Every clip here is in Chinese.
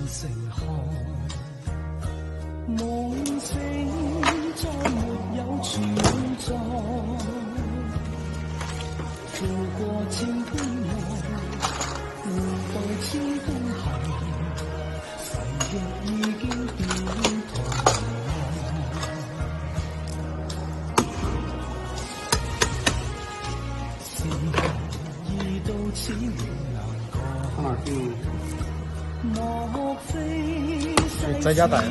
成行，夢醒再沒有存在，渡過千般愛，換到千般恨，神亦已經變同時候已到此了難過。莫非在家待。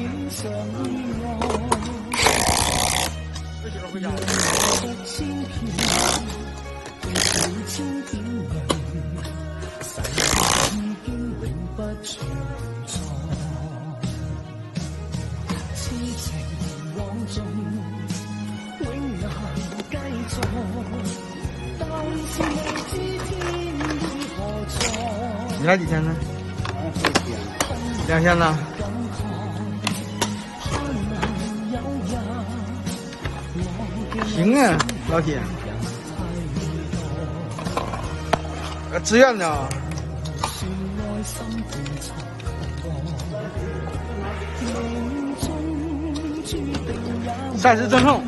你来几天呢？2天呢？行啊，老铁，自愿的啊。赛事赠送。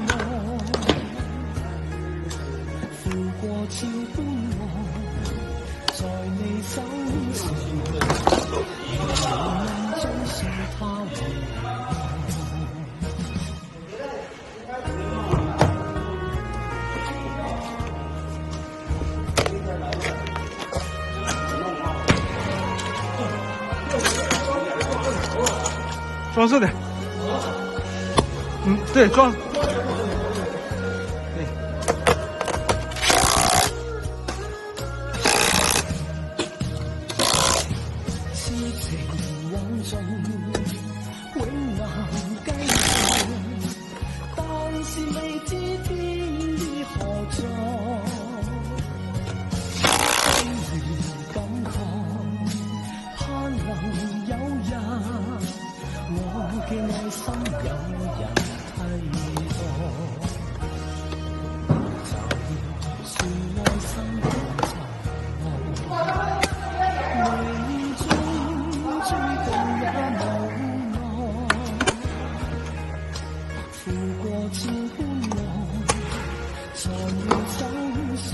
装饰的，对，装，对。嘅愛心有人替代，就算愛心不錯，命中注定也無奈，負過千般愛，才會走上，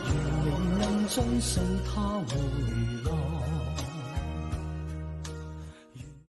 仍然暗中信他會。